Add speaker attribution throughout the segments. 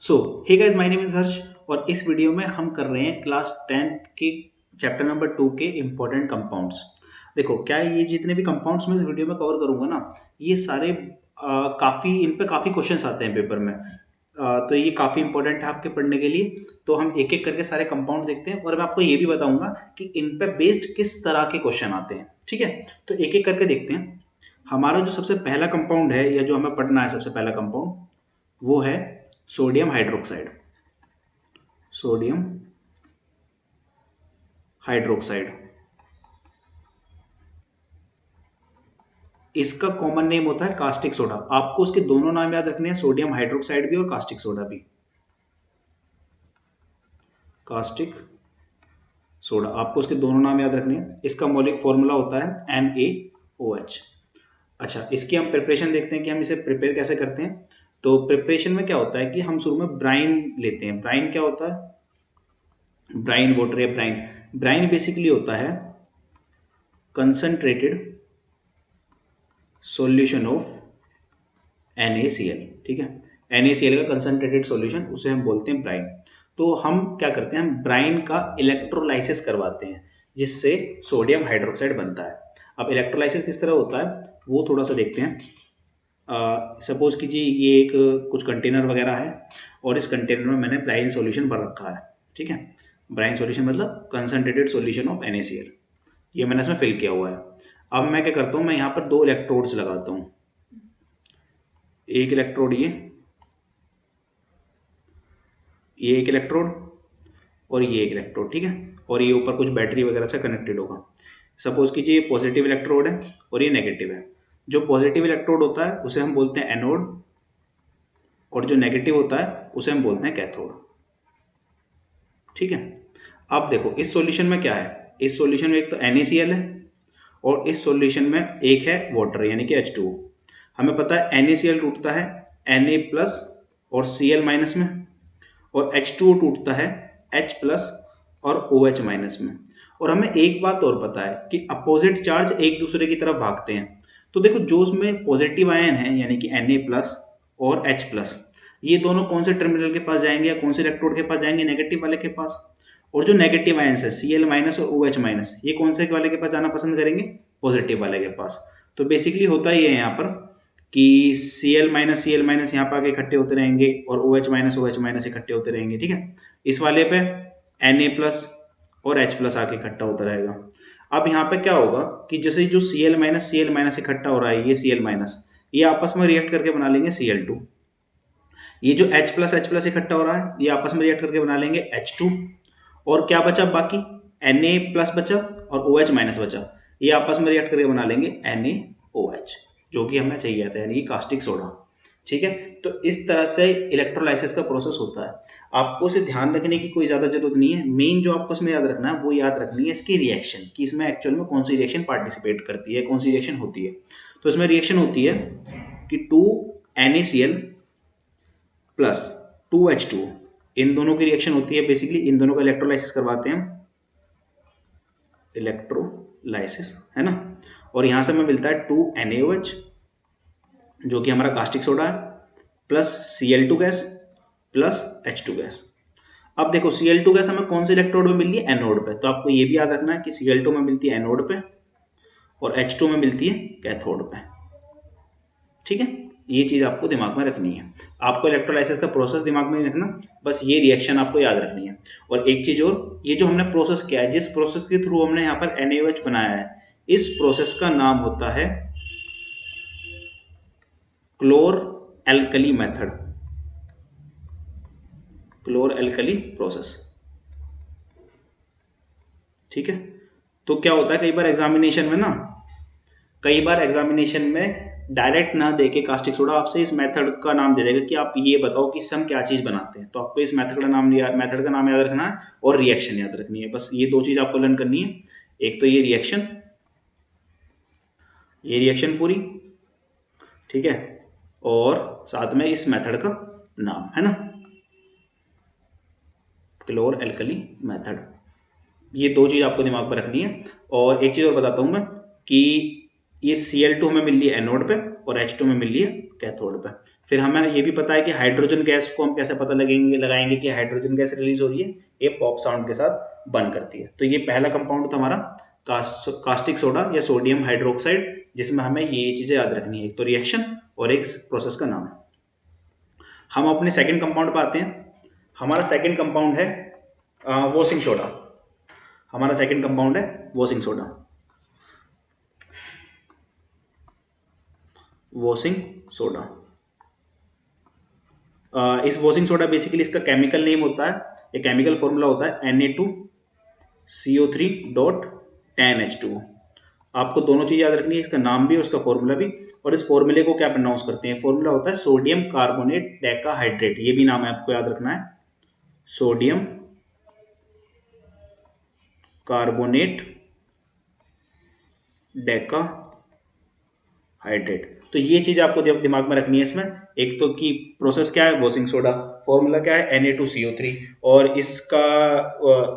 Speaker 1: So hey guys, my name is Harsh और इस video में हम कर रहे हैं क्लास 10th के चैप्टर नंबर 2 के इम्पोर्टेंट कंपाउंड्स। देखो क्या है, ये जितने भी कंपाउंड्स मैं इस वीडियो में कवर करूंगा ना, ये सारे काफ़ी इन पे काफ़ी क्वेश्चंस आते हैं पेपर में। तो ये काफ़ी इंपॉर्टेंट है आपके पढ़ने के लिए। तो हम एक एक करके सारे कंपाउंड देखते हैं और मैं आपको ये भी बताऊंगा कि इन पे बेस्ड किस तरह के क्वेश्चन आते हैं। ठीक है, तो एक एक करके देखते हैं। हमारा जो सबसे पहला कंपाउंड है या जो हमें पढ़ना है, सबसे पहला कंपाउंड वो है सोडियम हाइड्रोक्साइड। सोडियम हाइड्रोक्साइड, इसका कॉमन नेम होता है कास्टिक सोडा। आपको उसके दोनों नाम याद रखने हैं, सोडियम हाइड्रोक्साइड भी और कास्टिक सोडा भी। कास्टिक सोडा, आपको उसके दोनों नाम याद रखने हैं। इसका मौलिक फॉर्मूला होता है NaOH। अच्छा, इसकी हम प्रिपरेशन देखते हैं कि हम इसे प्रिपेयर कैसे करते हैं। तो प्रिपरेशन में क्या होता है कि हम शुरू में ब्राइन लेते हैं। ब्राइन क्या होता है? ब्राइन वाटर या ब्राइन, ब्राइन बेसिकली होता है कंसंट्रेटेड सॉल्यूशन ऑफ NaCl। ठीक है, NaCl का कंसंट्रेटेड सॉल्यूशन, उसे हम बोलते हैं ब्राइन। तो हम क्या करते हैं, हम ब्राइन का इलेक्ट्रोलाइसिस करवाते हैं जिससे सोडियम हाइड्रोक्साइड बनता है। अब इलेक्ट्रोलाइसिस किस तरह होता है वो थोड़ा सा देखते हैं। सपोज कीजिए ये एक कुछ कंटेनर वगैरह है और इस कंटेनर में मैंने ब्राइन सॉल्यूशन भर रखा है। ठीक है, ब्राइन सॉल्यूशन मतलब कंसंट्रेटेड सॉल्यूशन ऑफ NaCl, ये मैंने इसमें फिल किया हुआ है। अब मैं क्या करता हूँ, मैं यहाँ पर दो इलेक्ट्रोड्स लगाता हूँ। एक इलेक्ट्रोड ये एक इलेक्ट्रोड और ये एक इलेक्ट्रोड। ठीक है, और ये ऊपर कुछ बैटरी वगैरह से कनेक्टेड होगा। सपोज कीजिए ये पॉजिटिव इलेक्ट्रोड है और ये नेगेटिव है। जो पॉजिटिव इलेक्ट्रोड होता है उसे हम बोलते हैं एनोड और जो नेगेटिव होता है उसे हम बोलते हैं कैथोड। ठीक है, अब देखो इस सॉल्यूशन में क्या है, इस सॉल्यूशन में एक तो NaCl है और इस सॉल्यूशन में एक है वाटर यानी कि H2O। हमें पता है NaCl टूटता है Na प्लस और Cl माइनस में, और H2O टूटता है H प्लस और OH माइनस में। और हमें एक बात और पता है कि अपोजिट चार्ज एक दूसरे की तरफ भागते हैं। तो देखो जो उसमें पॉजिटिव आयन है यानी कि Na प्लस और H प्लस, ये दोनों कौन से टर्मिनल के पास जाएंगे या कौन से इलेक्ट्रोड के पास जाएंगे? नेगेटिव वाले के पास। और जो नेगेटिव आयंस है Cl माइनस और OH माइनस, ये कौन से वाले के पास जाना पसंद करेंगे? पॉजिटिव वाले के पास। तो बेसिकली होता ही है यहाँ पर कि Cl माइनस यहाँ पर आके इकट्ठे होते रहेंगे और OH माइनस इकट्ठे होते रहेंगे। ठीक है, इस वाले पे Na प्लस और H प्लस आके इकट्ठा होता रहेगा। अब यहाँ पे क्या होगा कि जैसे जो Cl माइनस इकट्ठा हो रहा है, ये Cl माइनस, ये आपस में रिएक्ट करके बना लेंगे Cl2। ये जो H प्लस इकट्ठा हो रहा है, ये आपस में रिएक्ट करके बना लेंगे H2। और क्या बचा बाकी? Na प्लस बचा और OH माइनस बचा, ये आपस में रिएक्ट करके बना लेंगे NaOH, जो कि हमें चाहिए था यानी कि कास्टिक सोडा। ठीक है, तो इस तरह से इलेक्ट्रोलाइसिस का प्रोसेस होता है। आपको इसे ध्यान रखने की कोई ज़्यादा जरूरत नहीं है। मेन जो आपको इसमें याद रखना है वो याद रखनी है इसकी रिएक्शन, कि इसमें एक्चुअल में कौन सी रिएक्शन पार्टिसिपेट करती है, कौन सी रिएक्शन होती है। तो इसमें रिएक्शन होती है कि 2NaCl प्लस 2H2O, इन दोनों की रिएक्शन होती है। बेसिकली इन दोनों का इलेक्ट्रोलाइसिस करवाते हैं, इलेक्ट्रोलाइसिस, है ना। और यहां से हमें मिलता है 2NaOH जो कि हमारा कास्टिक सोडा है, plus Cl2 gas plus H2 gas. अब देखो Cl2 गैस हमें कौन से इलेक्ट्रोड में मिल रही है? एनोड पे। तो आपको ये भी याद रखना है कि Cl2 में मिलती है एनोड पे और H2 में मिलती है कैथोड पे। ठीक है, ये चीज आपको दिमाग में रखनी है। आपको इलेक्ट्रोलाइसिस का प्रोसेस दिमाग में नहीं रखना, बस ये रिएक्शन आपको याद रखनी है। और एक चीज और, ये जो हमने प्रोसेस किया है, जिस प्रोसेस के थ्रू हमने यहाँ पर NaOH बनाया है, इस प्रोसेस का नाम होता है क्लोर एल्कली मेथड, क्लोर एल्कली प्रोसेस। ठीक है, तो क्या होता है कई बार एग्जामिनेशन में डायरेक्ट ना देके कास्टिक सोडा आपसे इस मेथड का नाम दे देगा कि आप ये बताओ कि इससे हम क्या चीज बनाते हैं। तो आपको इस मेथड का नाम याद रखना है और रिएक्शन याद रखनी है। बस ये दो चीज आपको लर्न करनी है, एक तो ये रिएक्शन पूरी, ठीक है, और साथ में इस मेथड का नाम, है ना, क्लोर एल्कली मेथड। ये दो चीज आपको दिमाग पर रखनी है। और एक चीज और बताता हूं मैं कि ये Cl2 हमें मिल रही है एनोड पे और H2 में मिल रही है कैथोड पे। फिर हमें ये भी पता है कि हाइड्रोजन गैस को हम कैसे पता लगाएंगे कि हाइड्रोजन गैस रिलीज हो रही है, ये पॉप साउंड के साथ बर्न करती है। तो ये पहला कंपाउंड था हमारा कास्टिक सोडा या सोडियम हाइड्रोक्साइड, जिसमें हमें ये चीजें याद रखनी है, एक तो रिएक्शन और एक प्रोसेस का नाम। हम अपने सेकेंड कंपाउंड पे आते हैं। हमारा सेकेंड कंपाउंड है वॉशिंग सोडा। हमारा सेकेंड कंपाउंड है वॉशिंग सोडा। वॉशिंग सोडा, इस वॉशिंग सोडा बेसिकली इसका केमिकल नेम होता है, ये केमिकल फॉर्मूला होता है Na2CO3.10H2O। आपको दोनों चीज याद रखनी है, इसका नाम भी और इसका फॉर्मूला भी। और इस फॉर्मूले को क्या प्रोनाउंस करते हैं, फॉर्मूला होता है सोडियम कार्बोनेट डेकाहाइड्रेट, ये भी नाम है आपको याद रखना है, सोडियम कार्बोनेट डेकाहाइड्रेट। तो ये चीज आपको दिमाग में रखनी है इसमें, एक तो कि प्रोसेस क्या है वॉशिंग सोडा, फॉर्मूला क्या है Na2CO3, और इसका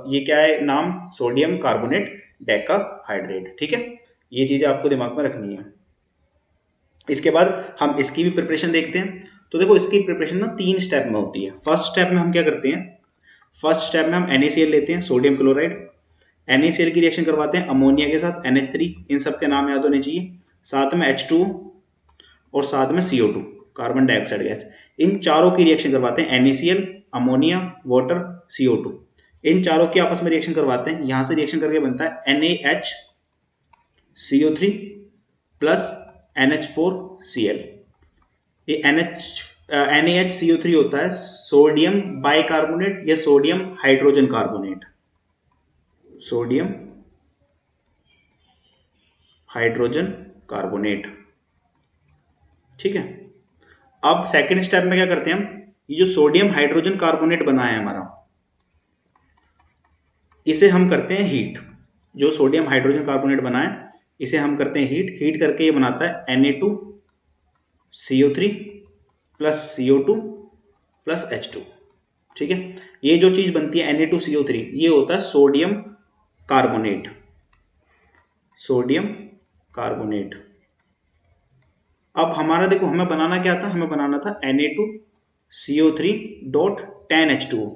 Speaker 1: ये क्या है नाम, सोडियम कार्बोनेट डेकाहाइड्रेट। ठीक है, ये चीज आपको दिमाग में रखनी है। इसके बाद हम इसकी भी प्रिपरेशन देखते हैं। तो देखो इसकी प्रिपरेशन ना 3 स्टेप में होती है। फर्स्ट स्टेप में हम क्या करते हैं, फर्स्ट स्टेप में हम NaCl लेते हैं, सोडियम क्लोराइड। NaCl की रिएक्शन करवाते हैं अमोनिया के साथ NH3, इन सब के नाम याद होने चाहिए, साथ में H2O और साथ में CO2 कार्बन डाइऑक्साइड गैस। इन चारों की रिएक्शन करवाते हैं NaCl, अमोनिया, वाटर, CO2, इन चारों की आपस में रिएक्शन करवाते हैं। यहां से रिएक्शन करके बनता है NaHCO3 प्लस NH4Cl। ये NaHCO3 होता है सोडियम बाइकार्बोनेट या sodium hydrogen carbonate, sodium hydrogen carbonate. ठीक है, अब सेकेंड स्टेप में क्या करते हैं हम, ये जो सोडियम हाइड्रोजन कार्बोनेट बना है हमारा, इसे हम करते हैं हीट। जो सोडियम हाइड्रोजन कार्बोनेट बना है इसे हम करते हैं हीट। हीट करके ये बनाता है Na2CO3 plus CO2 plus H2। ठीक है, ये जो चीज बनती है Na2CO3, ये होता है सोडियम कार्बोनेट, सोडियम कार्बोनेट। अब हमारा देखो हमें बनाना क्या था, हमें बनाना था Na2CO3.10H2O।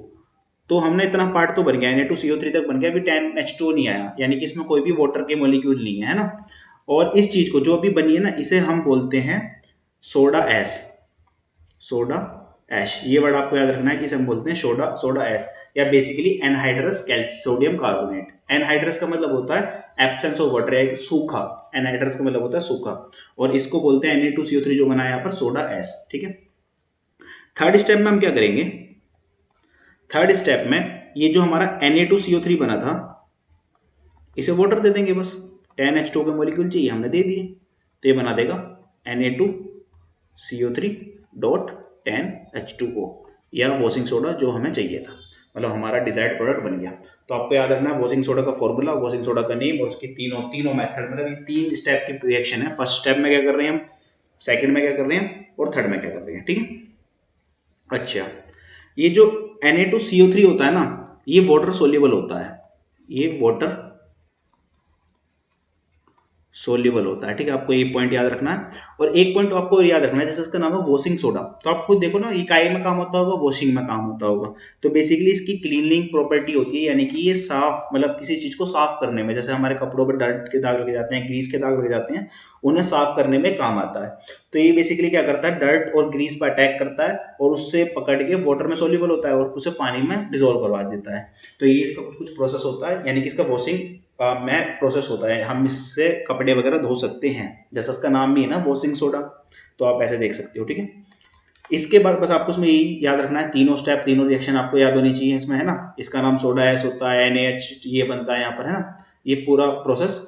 Speaker 1: तो हमने इतना पार्ट तो बन गया, Na2CO3 तक बन गया, अभी 10H2O नहीं आया, यानी कि इसमें कोई भी वाटर के मॉलिक्यूल नहीं है ना। और इस चीज को जो अभी बनी है ना, इसे हम बोलते हैं सोडा ऐश, सोडा ऐश। ये वर्ड आपको याद रखना है कि इसे हम बोलते हैं सोडा ऐश, या basically anhydrous sodium carbonate. Anhydrous का मतलब होता है एब्सेंस ऑफ वाटर, या सूखा, एनहाइड्रस का मतलब होता है सूखा, और इसको बोलते हैं Na2CO3 जो बना है यहाँ पर सोडा ऐश। ठीक है, थर्ड स्टेप में हम क्या करेंगे, थर्ड स्टेप में ये जो हमारा Na2CO3 बना था इसे वाटर दे देंगे, बस 10H2O के मॉलिक्यूल चाहिए हमने दे दिए, तो ये बना देगा Na2CO3.10H2O, या वॉशिंग सोडा जो हमें चाहिए था, मतलब हमारा डिजायर्ड प्रोडक्ट बन गया। तो आपको याद रखना है वॉशिंग सोडा का फॉर्मूला, वॉशिंग सोडा का नेम, और उसकी तीनों मेथड, मतलब ये 3 स्टेप की रिएक्शन है। फर्स्ट स्टेप में क्या कर रहे हैं हम, सेकंड में क्या कर रहे हैं, और थर्ड में क्या कर रहे हैं। ठीक है, अच्छा, ये जो Na2CO3 होता है ना, ये वाटर सोल्यूबल होता है, ये वाटर सोल्यूबल होता है। ठीक है, आपको ये पॉइंट याद रखना है। और एक पॉइंट आपको याद रखना है, जैसे इसका नाम है वॉशिंग सोडा, तो आप खुद देखो ना, ये काई में काम होता होगा, वॉशिंग में काम होता होगा। तो बेसिकली इसकी क्लीनिंग प्रॉपर्टी होती है, यानी कि ये साफ, मतलब किसी चीज को साफ करने में, जैसे हमारे कपड़ों पर डर्ट के दाग लगे जाते हैं, ग्रीस के दाग लगे जाते हैं, उन्हें साफ करने में काम आता है। तो ये बेसिकली क्या करता है, डर्ट और ग्रीस पर अटैक करता है और उससे पकड़ के वाटर में सोल्यूबल होता है और उसे पानी में डिजोल्व करवा देता है। तो ये इसका कुछ प्रोसेस होता है, यानी कि इसका वॉशिंग में प्रोसेस होता है, हम इससे कपड़े वगैरह धो सकते हैं, जैसा इसका नाम भी है ना वॉशिंग सोडा, तो आप ऐसे देख सकते हो। ठीक है, इसके बाद बस आपको उसमें यही याद रखना है, तीनों स्टेप, तीनों रिएक्शन आपको याद होनी चाहिए इसमें, है ना। इसका नाम सोडा ऐश होता है, NaH ये बनता है यहाँ पर, है ना। ये पूरा प्रोसेस,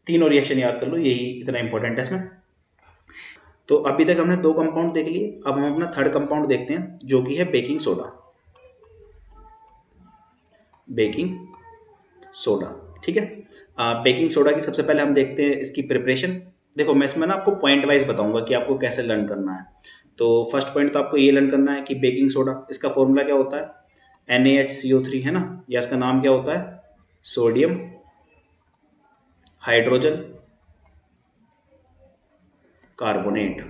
Speaker 1: तीनों रिएक्शन याद कर लो, यही इतना इंपॉर्टेंट है इसमें। तो अभी तक हमने 2 कंपाउंड देख लिए, अब हम अपना थर्ड कंपाउंड देखते हैं जो कि है बेकिंग सोडा, बेकिंग सोडा। ठीक है, बेकिंग सोडा की सबसे पहले हम देखते हैं इसकी प्रिपरेशन। देखो मैं इसमें ना आपको पॉइंट वाइज बताऊंगा कि आपको कैसे लर्न करना है। तो फर्स्ट पॉइंट तो आपको ये लर्न करना है कि बेकिंग सोडा, इसका फॉर्मूला क्या होता है, NaHCO3, है ना, या इसका नाम क्या होता है, सोडियम हाइड्रोजन कार्बोनेट।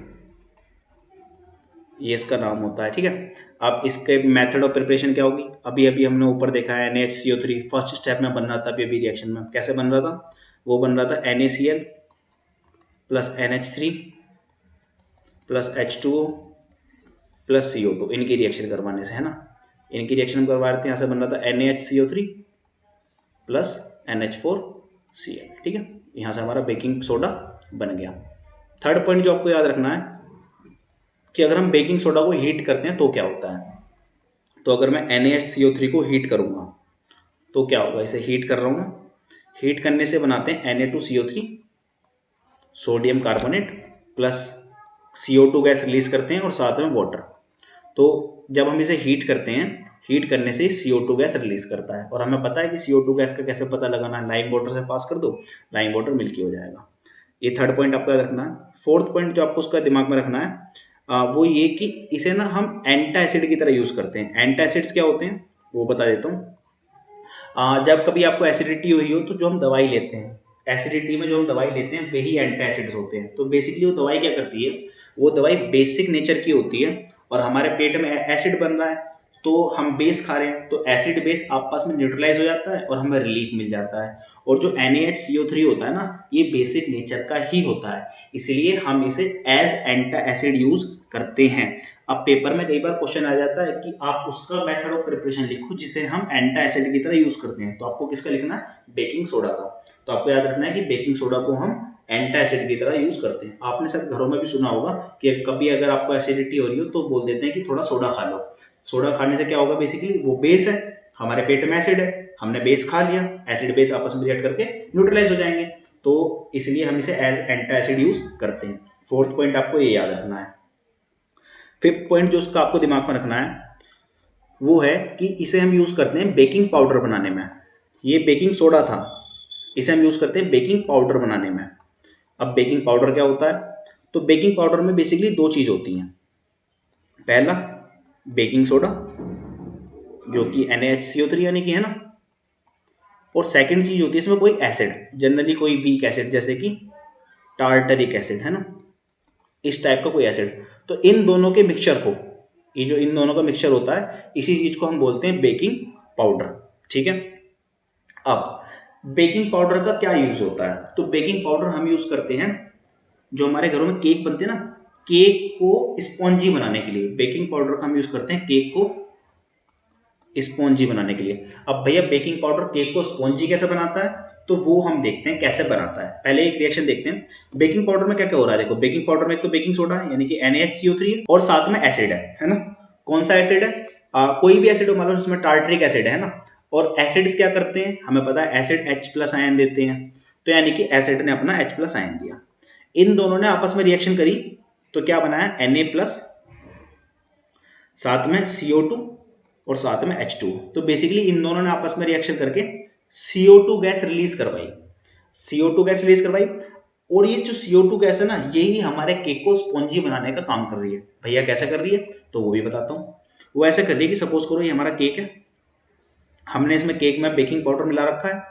Speaker 1: ये इसका नाम होता है, ठीक है। अब इसके मेथड ऑफ प्रिपरेशन क्या होगी, अभी अभी हमने ऊपर देखा है NaHCO3 फर्स्ट स्टेप में बन रहा था, अभी अभी रिएक्शन में कैसे बन रहा था, वो बन रहा था NaCl plus NH3 plus H2O plus CO2, इनकी रिएक्शन करवाने से, है ना, इनकी रिएक्शन करवा रहे थे, यहाँ से बन रहा था NaHCO3 प्लस NH4Cl, ठीक है। यहाँ से हमारा बेकिंग सोडा बन गया। थर्ड पॉइंट जो आपको याद रखना है कि अगर हम बेकिंग सोडा को हीट करते हैं तो क्या होता है। तो अगर मैं NaHCO3 को हीट करूँगा तो क्या होगा, इसे हीट कर रहा हूँ मैं, हीट करने से बनाते हैं Na2CO3 sodium carbonate plus CO2 gas release करते हैं और साथ में वाटर। तो जब हम इसे हीट करते हैं, हीट करने से CO2 गैस रिलीज करता है, और हमें पता है कि CO2 गैस का कैसे पता लगाना है, लाइम वाटर से पास कर दो, लाइम वाटर मिल्की हो जाएगा। ये थर्ड पॉइंट आपको याद रखना है। फोर्थ पॉइंट जो आपको उसका दिमाग में रखना है वो ये कि इसे ना हम एंटासिड की तरह यूज़ करते हैं। एंटासिड्स क्या होते हैं वो बता देता हूँ। जब कभी आपको एसिडिटी हुई हो तो जो हम दवाई लेते हैं, एसिडिटी में जो हम दवाई लेते हैं वही एंटासिड्स होते हैं। तो बेसिकली वो दवाई क्या करती है, वो दवाई बेसिक नेचर की होती है, और हमारे पेट में एसिड बन रहा है तो हम बेस खा रहे हैं, तो एसिड बेस आपस में न्यूट्रलाइज हो जाता है और हमें रिलीफ मिल जाता है। और जो NaHCO3 होता है ना, ये बेसिक नेचर का ही होता है, इसलिए हम इसे एज एंटा एसिड यूज करते हैं। अब पेपर में कई बार क्वेश्चन आ जाता है कि आप उसका मेथड ऑफ प्रिपरेशन लिखो जिसे हम एंटा एसिड की तरह यूज करते हैं, तो आपको किसका लिखना है, बेकिंग सोडा का। तो आपको याद रखना है कि बेकिंग सोडा को हम एंटा एसिड की तरह यूज करते हैं। आपने शायद घरों में भी सुना होगा कि कभी अगर आपको एसिडिटी हो रही हो तो बोल देते हैं कि थोड़ा सोडा खा लो। सोडा खाने से क्या होगा, बेसिकली वो बेस है, हमारे पेट में एसिड है, हमने बेस खा लिया, एसिड बेस आपस में रिएक्ट करके न्यूट्रलाइज हो जाएंगे, तो इसलिए हम इसे एज एंटा एसिड यूज करते हैं। फोर्थ पॉइंट आपको ये याद रखना है। फिफ्थ पॉइंट जो उसका आपको दिमाग में रखना है वो है कि इसे हम यूज करते हैं बेकिंग पाउडर बनाने में। ये बेकिंग सोडा था, इसे हम यूज करते हैं बेकिंग पाउडर बनाने में। अब बेकिंग पाउडर क्या होता है, तो बेकिंग पाउडर में बेसिकली दो चीज होती हैं। पहला बेकिंग सोडा जो कि NaHCO3 यानी कि है ना, और सेकंड चीज होती है इसमें कोई एसिड, जनरली कोई वीक एसिड जैसे कि टार्टरिक एसिड, है ना, इस टाइप का कोई एसिड। तो इन दोनों के मिक्सचर को, ये जो इन दोनों का मिक्सचर होता है, इसी चीज को हम बोलते हैं बेकिंग पाउडर, ठीक है। अब बेकिंग पाउडर का क्या यूज होता है, तो बेकिंग पाउडर हम यूज करते हैं जो हमारे घरों में केक बनते हैं ना, केक को स्पॉन्जी बनाने के लिए बेकिंग पाउडर का हम यूज करते हैं, केक को स्पॉन्जी बनाने के लिए। अब भैया बेकिंग पाउडर केक को स्पॉन्जी कैसे बनाता है, तो वो हम देखते हैं कैसे बनाता है। पहले एक रिएक्शन देखते हैं, बेकिंग पाउडर में क्या क्या हो रहा है। देखो बेकिंग पाउडर में एक तो बेकिंग सोडा है यानी कि NaHCO3 है, और साथ में एसिड है ना। कौन सा एसिड है, कोई भी एसिड हो, मान लो इसमें टार्टरिक एसिड है ना। और एसिड्स क्या करते हैं, हमें पता है एसिड H+ आयन देते हैं, तो यानी कि एसिड ने अपना H+ आयन दिया, इन दोनों ने आपस में रिएक्शन करी तो क्या बनाया, Na+, साथ में CO2 और साथ में H2। तो बेसिकली इन दोनों ने आपस में रिएक्शन करके CO2 गैस रिलीज करवाई, CO2 गैस रिलीज करवाई। और ये जो CO2 गैस है ना, यही हमारे केक को स्पॉन्जी बनाने का काम कर रही है। भैया कैसे कर रही है, तो वो भी बताता हूँ। वो ऐसे कर रही है कि सपोज करो ये हमारा केक है, हमने इसमें केक में बेकिंग पाउडर मिला रखा है,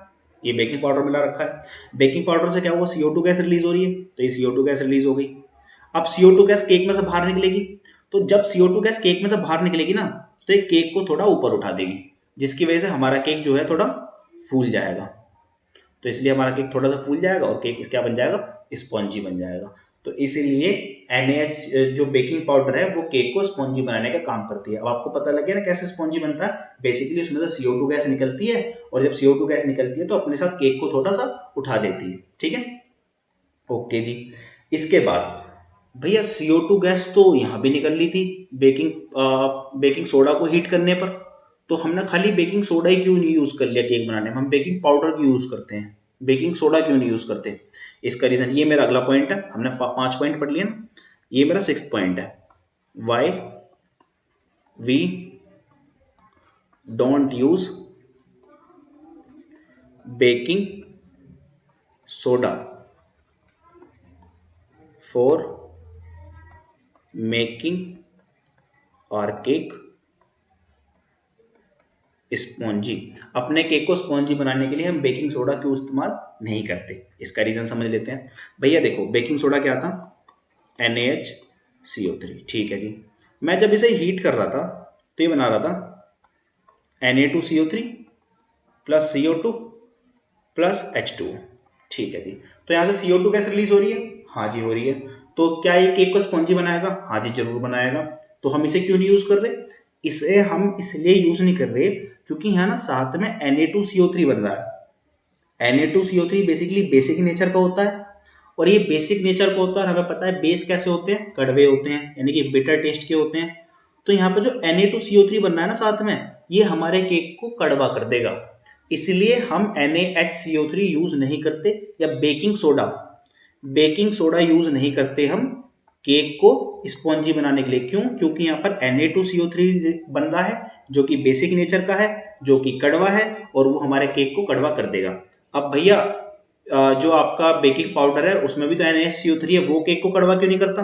Speaker 1: ये बेकिंग पाउडर मिला रखा है। बेकिंग पाउडर से क्या हुआ, CO2 गैस रिलीज हो रही है, तो ये CO2 गैस रिलीज हो गई। अब CO2 गैस केक में से बाहर निकलेगी, तो जब CO2 गैस केक में से बाहर निकलेगी ना, तो ये केक को थोड़ा ऊपर उठा देगी, जिसकी वजह से हमारा केक जो है थोड़ा फूल जाएगा। तो इसलिए हमारा केक थोड़ा सा फूल जाएगा और केक क्या बन जाएगा, स्पॉन्जी बन जाएगा। तो इसीलिए NaH जो बेकिंग पाउडर है वो केक को स्पॉन्जी बनाने का काम करती है। अब आपको पता लग गया ना कैसे स्पॉन्जी बनता है। बेसिकली उसमें से CO2 गैस निकलती है, और जब CO2 गैस निकलती है तो अपने साथ केक को थोड़ा सा उठा देती है, ठीक है। ओके जी। इसके बाद भैया CO2 गैस तो यहाँ भी निकल ली थी बेकिंग सोडा को हीट करने पर, तो हमने खाली बेकिंग सोडा ही क्यों नहीं यूज कर लिया केक बनाने में, हम बेकिंग पाउडर क्यों यूज करते हैं, बेकिंग सोडा क्यों नहीं यूज करते। इसका रीजन, ये मेरा अगला पॉइंट है, हमने 5 पॉइंट पढ़ लिया ना, ये मेरा 6th पॉइंट है, why we don't use baking soda for making और केक स्पॉन्जी। अपने केक को स्पॉन्जी बनाने के लिए हम बेकिंग सोडा क्यों इस्तेमाल नहीं करते, इसका रीजन समझ लेते हैं। भैया देखो बेकिंग सोडा क्या था, NaHCO3, ठीक है जी। मैं जब इसे हीट कर रहा था तो ये बना रहा था Na2CO3 plus CO2 plus H2O। ठीक है जी, तो यहाँ से CO2 गैस रिलीज हो रही है, हाँ जी हो रही है। तो क्या ये केक को स्पॉन्जी बनाएगा? हाँ जी जरूर बनाएगा। तो हम इसे क्यों नहीं यूज कर रहे? इसे हम इसलिए यूज नहीं कर रहे क्योंकि यहाँ ना साथ में Na2CO3 बन रहा है। Na2CO3 बेसिकली बेसिक नेचर का होता है, और ये बेसिक नेचर का होता है, हमें पता है बेस कैसे होते हैं, कड़वे होते हैं, यानी कि बिटर टेस्ट के होते हैं। तो यहाँ पे जो Na2CO3 बन रहा है ना साथ में, ये हमारे केक को कड़वा कर देगा, इसलिए हम NaHCO3 यूज नहीं करते, या बेकिंग सोडा यूज नहीं करते हम केक को स्पॉन्जी बनाने के लिए। क्यों? क्योंकि यहाँ पर Na2CO3 बन रहा है जो कि बेसिक नेचर का है, जो कि कड़वा है, और वो हमारे केक को कड़वा कर देगा। अब भैया जो आपका बेकिंग पाउडर है उसमें भी तो NaHCO3 है, वो केक को कड़वा क्यों नहीं करता?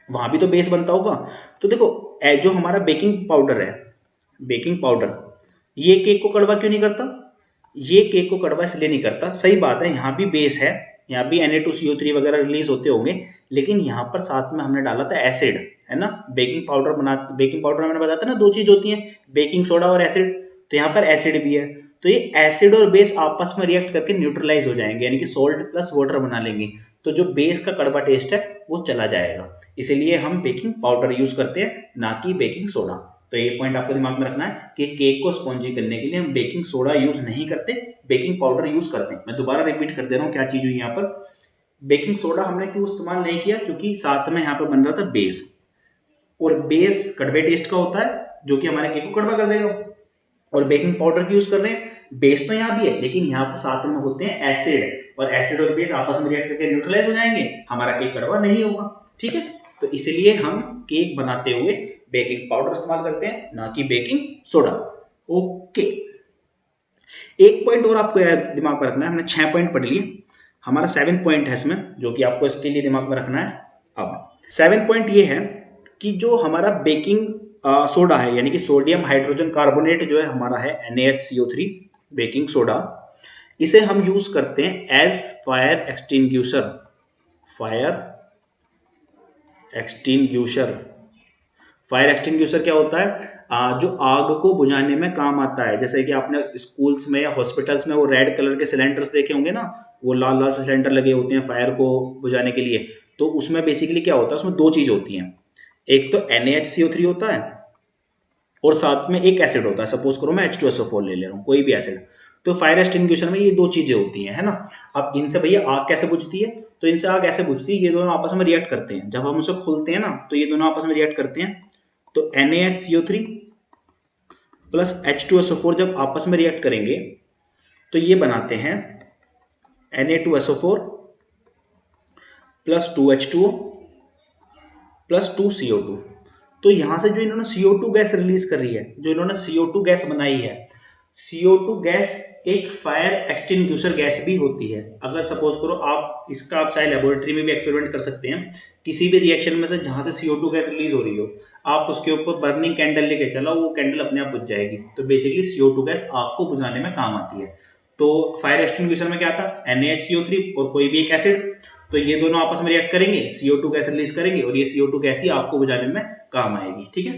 Speaker 1: वहां भी तो बेस बनता होगा। तो देखो जो हमारा बेकिंग पाउडर है, बेकिंग पाउडर, ये केक को कड़वा क्यों नहीं करता? ये केक को कड़वा इसलिए नहीं करता, सही बात है यहाँ भी बेस है, यहाँ भी Na2CO3 वगैरह रिलीज होते होंगे, लेकिन यहाँ पर साथ में हमने डाला था एसिड, है ना। बेकिंग पाउडर मैंने बताया था ना, दो चीज होती है, बेकिंग सोडा और एसिड। तो यहाँ पर एसिड भी है, तो ये एसिड और बेस आपस में रिएक्ट करके न्यूट्रलाइज हो जाएंगे, यानी कि सोल्ट प्लस वाटर बना लेंगे। तो जो बेस का कड़वा टेस्ट है वो चला जाएगा, इसीलिए हम बेकिंग पाउडर यूज करते हैं, ना कि बेकिंग सोडा। तो ये पॉइंट आपको दिमाग में रखना है कि केक को स्पॉन्जी करने के लिए हम बेकिंग सोडा यूज नहीं करते, बेकिंग पाउडर यूज करते हैं। मैं दोबारा रिपीट कर दे रहा हूँ क्या चीज हुई यहाँ पर। बेकिंग सोडा हमने क्यों इस्तेमाल नहीं किया? क्योंकि साथ में यहाँ पर बन रहा था बेस, और बेस कड़वे टेस्ट का होता है जो कि हमारे केक को कड़वा कर देगा। और बेकिंग पाउडर की यूज कर रहे हैं, बेस तो यहाँ भी है लेकिन यहाँ पर साथ में होते हैं एसिड, और एसिड और बेस आपस में रिएक्ट करके न्यूट्रलाइज हो जाएंगे, हमारा केक कड़वा नहीं होगा। ठीक है, तो इसलिए हम केक बनाते हुए बेकिंग पाउडर इस्तेमाल करते हैं, ना कि बेकिंग सोडा। ओके, एक पॉइंट और आपको दिमाग में रखना है, हमने 6 पॉइंट पढ़ लिए, हमारा 7th पॉइंट है इसमें जो कि आपको इसके लिए दिमाग में रखना है। अब 7th पॉइंट ये है कि जो हमारा बेकिंग सोडा है, यानी कि सोडियम हाइड्रोजन कार्बोनेट जो है हमारा है NaHCO3 बेकिंग सोडा, इसे हम यूज करते हैं as fire extinguisher. Fire extinguisher क्या होता है? जो आग को बुझाने में काम आता है। जैसे कि आपने स्कूल्स में या हॉस्पिटल्स में वो रेड कलर के सिलेंडर्स देखे होंगे ना, वो लाल लाल से सिलेंडर लगे होते हैं फायर को बुझाने के लिए। तो उसमें बेसिकली क्या होता है, उसमें दो चीज होती हैं, एक तो NaHCO3 होता है और साथ में एक एसिड होता है। सपोज करो मैं H2SO4 ले रहा हूँ, कोई भी एसिड। तो फायर एक्सटिंग्विशर में ये दो चीजें होती हैं, है ना। अब इनसे भैया आग कैसे बुझती है? तो इनसे आग ऐसे बुझती है, ये दोनों आपस में रिएक्ट करते हैं। जब हम उसे खोलते हैं ना तो ये दोनों आपस में रिएक्ट करते हैं। तो NaHCO3 प्लस H2SO4 जब आपस में रिएक्ट करेंगे तो ये बनाते हैं Na2SO4 plus 2H2O plus 2CO2। तो यहां से जो इन्होंने CO2 गैस रिलीज कर रही है, जो इन्होंने CO2 गैस बनाई है, CO2 गैस एक फायर एक्सटिंग्विशर गैस भी होती है। अगर सपोज करो आप इसका, आप चाहे लेबोरेटरी में भी एक्सपेरिमेंट कर सकते हैं, किसी भी रिएक्शन में से जहां से CO2 गैस रिलीज हो रही हो, आप उसके ऊपर बर्निंग कैंडल लेके चलाओ, वो कैंडल अपने आप बुझ जाएगी। तो बेसिकली CO2 गैस आग को बुझाने में काम आती है। तो फायर एक्सटिंग्विशर में क्या था? NaHCO3 और कोई भी एक एसिड, तो ये दोनों आपस में रिएक्ट करेंगे, CO2 गैस रिलीज करेंगे, और ये CO2 गैस ही आग को बुझाने में काम आएगी। ठीक है,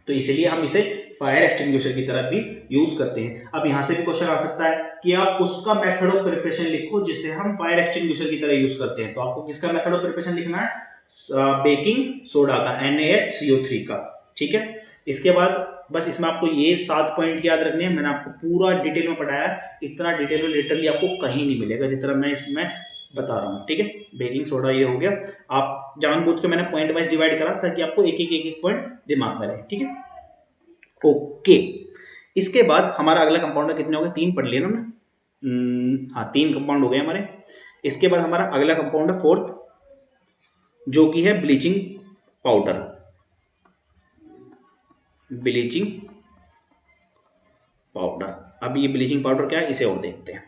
Speaker 1: तो इसीलिए हम इसे फायर एक्सटिंग्विशर की तरह भी यूज करते हैं। अब यहां से भी क्वेश्चन आ सकता है कि आप उसका मेथड ऑफ प्रिपरेशन लिखो जिसे हम फायर एक्सटिंग्विशर की तरह यूज करते हैं। तो आपको किसका मेथड ऑफ प्रिपरेशन लिखना है? बेकिंग सोडा का, NaHCO3 का। ठीक है, इसके बाद बस इसमें आपको ये 7 पॉइंट याद रखने हैं। मैंने आपको पूरा डिटेल में पढ़ाया, इतना डिटेल में लिटरली आपको कहीं नहीं मिलेगा जितना मैं इसमें बता रहा हूँ। ठीक है, बेकिंग सोडा ये हो गया। आप जानबूझ के मैंने पॉइंट वाइज डिवाइड करा ताकि आपको एक एक पॉइंट दिमाग में रहे। ठीक है, ओके। इसके बाद हमारा अगला कंपाउंड कितने हो गए? 3 पढ़ लिए ना हमने। हाँ, 3 कंपाउंड हो गए हमारे। इसके बाद हमारा अगला कंपाउंड है 4th, जो कि है ब्लीचिंग पाउडर। ब्लीचिंग पाउडर, अब ये ब्लीचिंग पाउडर क्या है इसे और देखते हैं।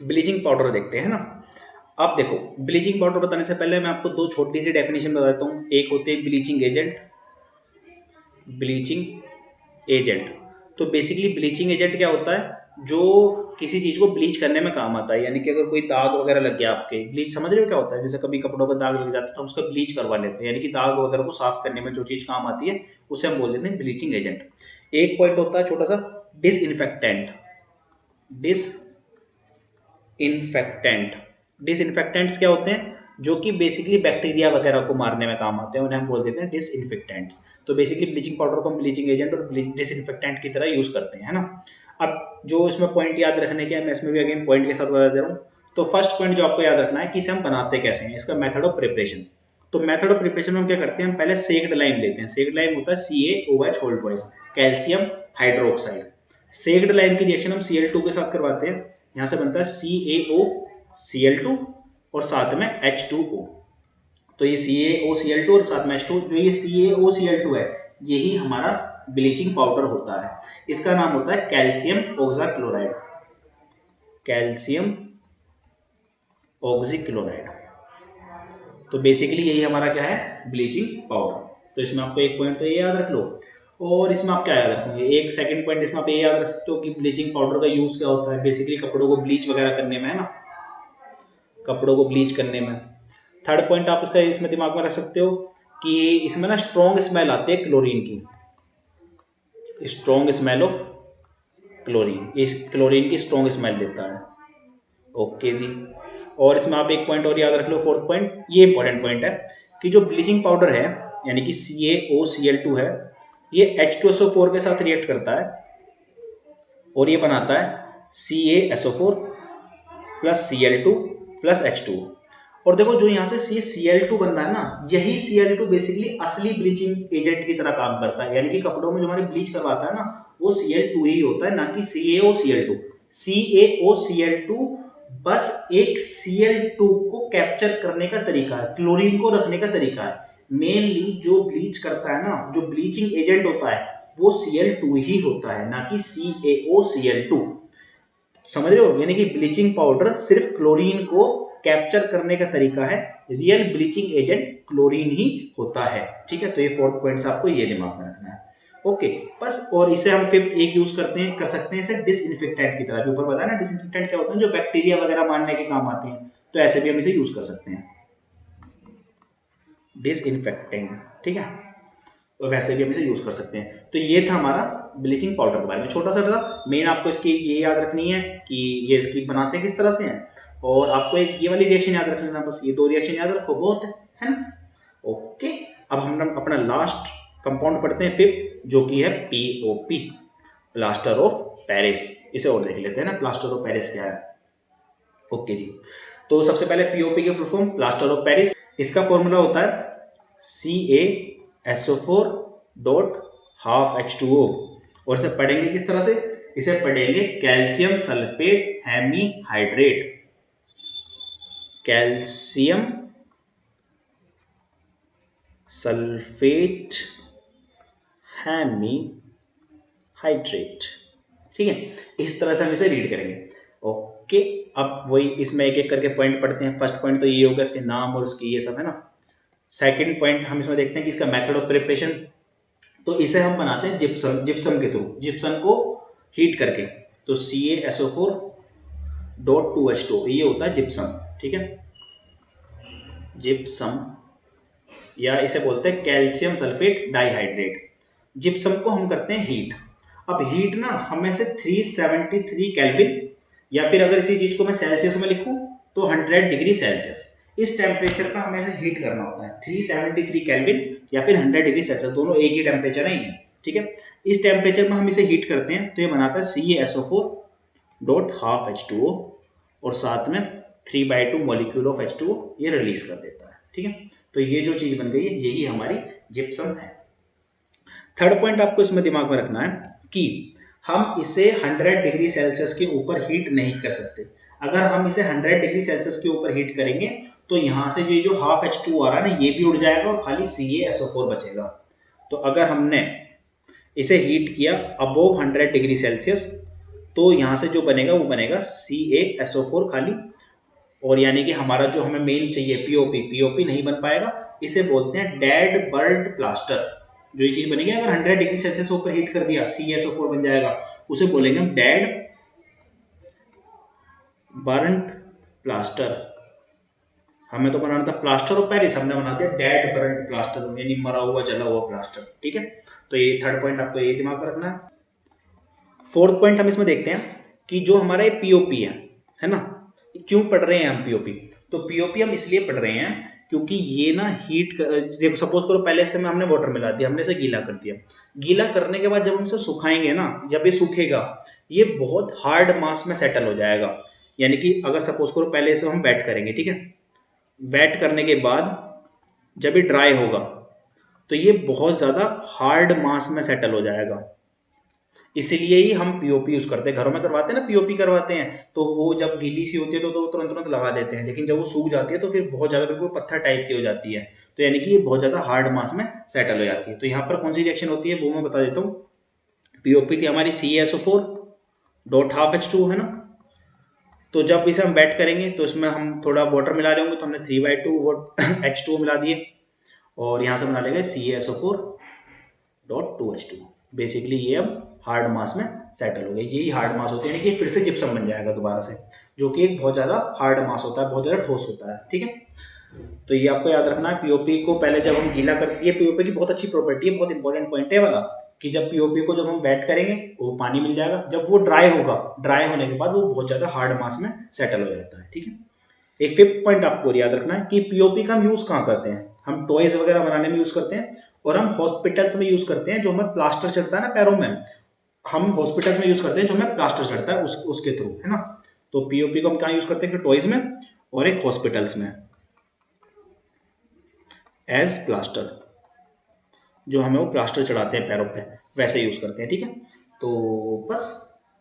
Speaker 1: ब्लीचिंग पाउडर देखते हैं ना। अब देखो, ब्लीचिंग पाउडर बताने से पहले मैं आपको दो छोटी सी डेफिनेशन बता देता हूँ। एक होते हैं ब्लीचिंग एजेंट, ब्लीचिंग एजेंट। तो बेसिकली ब्लीचिंग एजेंट क्या होता है? जो किसी चीज़ को ब्लीच करने में काम आता है, यानी कि अगर कोई दाग वगैरह लग गया आपके, ब्लीच समझ रहे हो क्या होता है, जैसे कभी कपड़ों पर दाग लग जाता है तो हम उसका ब्लीच करवा लेते हैं, यानी कि दाग वगैरह को साफ करने में जो चीज़ काम आती है उसे हम बोल देते हैं ब्लीचिंग एजेंट। एक पॉइंट होता है छोटा सा डिसइंफेक्टेंट। डिसइंफेक्टेंट्स क्या होते हैं, जो कि बेसिकली बैक्टीरिया वगैरह को मारने में काम आते हैं, उन्हें हम बोल देते हैं डिसइंफेक्टेंट्स। तो बेसिकली ब्लीचिंग पाउडर को हम ब्लीचिंग एजेंट और डिसइंफेक्टेंट की तरह यूज करते हैं, है ना। अब जो इसमें पॉइंट याद रखने के हैं, मैं इसमें भी अगेन पॉइंट के साथ बता दे रहा हूँ। तो फर्स्ट पॉइंट जो आपको याद रखना है कि इसे हम बनाते कैसे हैं, इसका मेथड ऑफ प्रिपरेशन। तो मेथड ऑफ प्रिपरेशन में हम क्या करते हैं, हम पहले सेक्ड लाइम लेते हैं। सेक्ड लाइम होता है CaOH hold wise, calcium hydroxide. Sacked lime की रिएक्शन हम Cl2 के साथ करवाते हैं, यहाँ से बनता है CaOCl2 और साथ में H2O। तो ये CaOCl2 और साथ में H2, जो ये CaOCl2 है यही हमारा ब्लीचिंग पाउडर होता है। इसका नाम होता है कैल्शियम ऑक्साक्लोराइड, कैल्शियम ऑक्सीक्लोराइड। तो बेसिकली यही हमारा क्या है, ब्लीचिंग पाउडर। तो इसमें आपको एक पॉइंट तो ये याद रख लो, और इसमें आप क्या याद रखोगे, एक सेकंड पॉइंट इसमें आप ये याद रख सकते हो कि ब्लीचिंग पाउडर का यूज क्या होता है, बेसिकली कपड़ों को ब्लीच वगैरह करने में, है ना, कपड़ों को ब्लीच करने में। थर्ड पॉइंट आप इसका इसमें दिमाग में रख सकते हो कि इसमें ना स्ट्रॉन्ग स्मेल आती है क्लोरीन की, स्ट्रॉन्ग स्मेल ऑफ क्लोरीन, इस क्लोरीन की स्ट्रॉन्ग स्मेल देता है। ओके जी। और इसमें आप एक पॉइंट और याद रख लो, फोर्थ पॉइंट, ये इंपॉर्टेंट पॉइंट है कि जो ब्लीचिंग पाउडर है यानी कि CaOCl2 है, ये H2SO4 के साथ रिएक्ट करता है और ये बनाता है CaSO4 plus Cl2 plus H2। और देखो जो यहाँ से Cl2 बन रहा है ना, यही Cl2 बेसिकली असली ब्लीचिंग एजेंट की तरह काम करता है, यानी कि कपड़ों में जो हमारे ब्लीच करवाता है ना वो Cl2 ही होता है, ना कि CaOCl2। CaOCl2 बस एक Cl2 को कैप्चर करने का तरीका है, क्लोरीन को रखने का तरीका है। मेनली जो ब्लीच करता है ना, जो ब्लीचिंग एजेंट होता है वो Cl2 ही होता है, ना कि CaOCl2। समझ रहे हो, यानी कि ब्लीचिंग पाउडर सिर्फ क्लोरीन को कैप्चर करने का तरीका है, रियल ब्लीचिंग एजेंट क्लोरीन ही होता है। ठीक है, तो ये फोर्थ पॉइंट आपको ये दिमाग में रखना है। ओके बस, और इसे हम फिर एक यूज करते हैं, कर सकते हैं इसे डिसइंफेक्टेंट की तरह, जो ऊपर बताया ना डिसइंफेक्टेंट क्या होते हैं, जो बैक्टीरिया वगैरह मारने के काम आते हैं, तो ऐसे भी हम इसे यूज कर सकते हैं डिसइंफेक्टेंट। ठीक है, तो वैसे भी हम इसे यूज कर सकते हैं। तो ये था हमारा ब्लीचिंग पाउडर के बारे में छोटा सा था। मेन आपको इसकी ये याद रखनी है कि ये इसकी बनाते किस तरह से हैं, और आपको एक ये वाली रिएक्शन याद रख लेना, बस ये दो रिएक्शन याद रखो, बहुत है ना। ओके, अब हम अपना लास्ट कंपाउंड पढ़ते हैं फिफ्थ, जो कि है POP, प्लास्टर ऑफ पेरिस। इसे और देख लेते हैं ना, प्लास्टर ऑफ पेरिस क्या है। ओके जी, तो सबसे पहले POP की full form plaster of Paris. इसका फॉर्मूला होता है CaSO4 डॉट हाफ H2O, और इसे पढ़ेंगे किस तरह से, इसे पढ़ेंगे calcium sulphate hemihydrate, calcium sulphate hemihydrate. ठीक है, इस तरह से हम इसे रीड करेंगे। ओके, अब वही इसमें एक एक करके पॉइंट पढ़ते हैं। फर्स्ट पॉइंट तो ये होगा इसके नाम और उसकी ये सब, है ना। सेकंड पॉइंट हम इसमें देखते हैं कि इसका मेथड ऑफ प्रिपरेशन। तो इसे हम बनाते हैं जिप्सम के थ्रू, जिप्सम को हीट करके। तो CaSO4 डॉट 2H2, ये होता है जिप्सम। ठीक है, जिप्सम, या इसे बोलते हैं कैल्शियम सल्फेट डाइहाइड्रेट। जिप्सम को हम करते हैं हीट। अब हीट ना हमें से 373 केल्विन, या फिर अगर इसी चीज को मैं सेल्सियस में लिखूं तो 100 डिग्री सेल्सियस, इस टेम्परेचर पर हमें से हीट करना होता है। 373 केल्विन या फिर 100 डिग्री सेल्सियस, दोनों एक ही टेम्परेचर है ये। ठीक है, इस टेम्परेचर में हम इसे हीट करते हैं तो ये बनाता है CaSO4 डॉट हाफ H2O, और साथ में 3/2 मॉलिक्यूल ऑफ H2O ये रिलीज कर देता है। ठीक है, तो ये जो चीज बन गई है यही हमारी जिप्सम है। थर्ड पॉइंट आपको इसमें दिमाग में रखना है कि हम इसे 100 डिग्री सेल्सियस के ऊपर हीट नहीं कर सकते। अगर हम इसे 100 डिग्री सेल्सियस के ऊपर हीट करेंगे तो यहाँ से ये जो हाफ H2O आ रहा है ना, ये भी उड़ जाएगा और खाली CaSO4 बचेगा। तो अगर हमने इसे हीट किया अबोव 100 डिग्री सेल्सियस, तो यहाँ से जो बनेगा वो बनेगा CaSO4 खाली, और यानी कि हमारा जो हमें मेन चाहिए POP नहीं बन पाएगा। इसे बोलते हैं डेड बर्ड प्लास्टर। जो ये चीज बनेगी, अगर 100 डिग्री सेल्सियस ऊपर हीट कर दिया CaSO4 बन जाएगा, उसे बोलेंगे हम डेड बर्न्ट प्लास्टर, हमें तो बनाना था प्लास्टर ऑफ पेरिस, हमने बना दिया डेड बर्न्ट प्लास्टर, यानी मरा हुआ जला हुआ प्लास्टर। ठीक है, तो ये थर्ड पॉइंट आपको ये दिमाग में रखना है। फोर्थ पॉइंट हम इसमें देखते हैं कि जो हमारा ये पीओपी है ना, क्यों पढ़ रहे हैं हम पीओपी? तो पीओपी हम इसलिए पढ़ रहे हैं क्योंकि ये ना हीट, देखो सपोज करो पहले से में हमने वाटर मिला दिया, हमने इसे गीला कर दिया, गीला करने के बाद जब हम इसे सुखाएंगे ना, जब ये सूखेगा ये बहुत हार्ड मास में सेटल हो जाएगा। यानी कि अगर सपोज करो पहले से हम वेट करेंगे, ठीक है, वेट करने के बाद जब ये ड्राई होगा तो ये बहुत ज़्यादा हार्ड मास में सेटल हो जाएगा। इसीलिए ही हम पीओपी यूज करते हैं, घरों में करवाते हैं ना, पीओपी करवाते हैं तो वो जब गीली सी होती है तो तुरंत तुरंत लगा देते हैं, लेकिन जब वो सूख जाती है तो फिर बहुत ज़्यादा बिल्कुल पत्थर टाइप की हो जाती है, तो यानी कि ये बहुत ज़्यादा हार्ड मास में सेटल हो जाती है। तो यहाँ पर कौन सी रिएक्शन होती है वो मैं बता देता हूँ। पीओपी थी हमारी CaSO4 डॉट हाफ H2 है ना, तो जब इसे हम वेट करेंगे तो इसमें हम थोड़ा वाटर मिला रहे होंगे, तो हमने 3/2 H2 मिला दिए और यहाँ से बना लेंगे CaSO4 डॉट 2H2। बेसिकली ये अब हार्ड मास में सेटल हो गया, यही हार्ड मास होते हैं, यानी कि फिर से जिप्सम बन जाएगा दोबारा से, जो कि एक बहुत ज़्यादा हार्ड मास होता है, बहुत ज़्यादा ठोस होता है। ठीक है, तो ये आपको याद रखना है। पीओपी को पहले जब हम गीला कर, ये पीओपी की बहुत अच्छी प्रॉपर्टी है, बहुत इंपॉर्टेंट पॉइंट है वाला, कि जब पीओपी को जब हम वेट करेंगे वो पानी मिल जाएगा, जब वो ड्राई होगा, ड्राई होने के बाद वो बहुत ज़्यादा हार्ड मास में सेटल हो जाता है। ठीक है, एक फिफ्थ पॉइंट आपको याद रखना है कि पीओपी का हम यूज कहाँ करते हैं, हम टॉयज वगैरह बनाने में यूज करते हैं और हम हॉस्पिटल्स में यूज करते हैं, जो हमें प्लास्टर चढ़ता है ना पैरों में, हम हॉस्पिटल्स में यूज करते हैं जो हमें प्लास्टर चढ़ता है उसके थ्रू, है ना। तो पीओपी को हम कहाँ यूज करते हैं, टॉयज में और एक हॉस्पिटल्स में एज प्लास्टर, जो हमें वो प्लास्टर चढ़ाते हैं पैरों पे वैसे यूज करते हैं। ठीक है, तो बस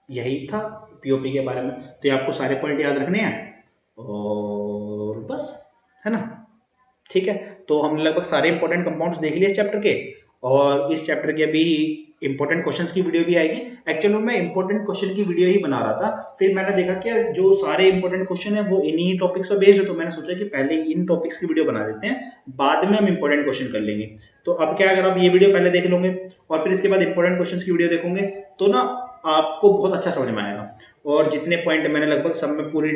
Speaker 1: यही था पीओपी के बारे में, तो ये आपको सारे पॉइंट याद रखने हैं और बस, है ना। ठीक है, तो हमने लगभग सारे इंपॉर्टेंट कंपाउंड्स देख लिए इस चैप्टर के, और इस चैप्टर के अभी इंपॉर्टेंट क्वेश्चंस की वीडियो भी आएगी। एक्चुअली मैं इंपॉर्टेंट क्वेश्चन की वीडियो ही बना रहा था, फिर मैंने देखा कि जो सारे इंपॉर्टेंट क्वेश्चन है वो इन्हीं टॉपिक्स पर बेस्ड है, तो मैंने सोचा कि पहले इन टॉपिक्स की वीडियो बना देते हैं, बाद में हम इंपॉर्टेंट क्वेश्चन कर लेंगे। तो अब क्या, अगर आप ये वीडियो पहले देख लोगे और फिर इसके बाद इंपॉर्टेंट क्वेश्चन की वीडियो देखोगे तो ना आपको बहुत अच्छा समझ में आएगा, और जितने पॉइंट मैंने लगभग सब में पूरा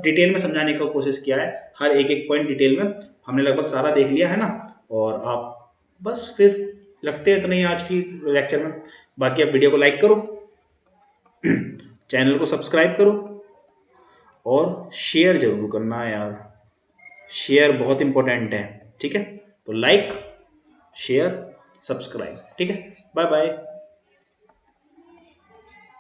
Speaker 1: डिटेल में समझाने की कोशिश किया है, हर एक एक पॉइंट डिटेल में हमने लगभग सारा देख लिया है ना। और आप बस फिर लगते हैं इतना ही आज की लेक्चर में, बाकी आप वीडियो को लाइक करो, चैनल को सब्सक्राइब करो और शेयर जरूर करना यार, शेयर बहुत इंपॉर्टेंट है। ठीक है, तो लाइक शेयर सब्सक्राइब। ठीक है, बाय बाय।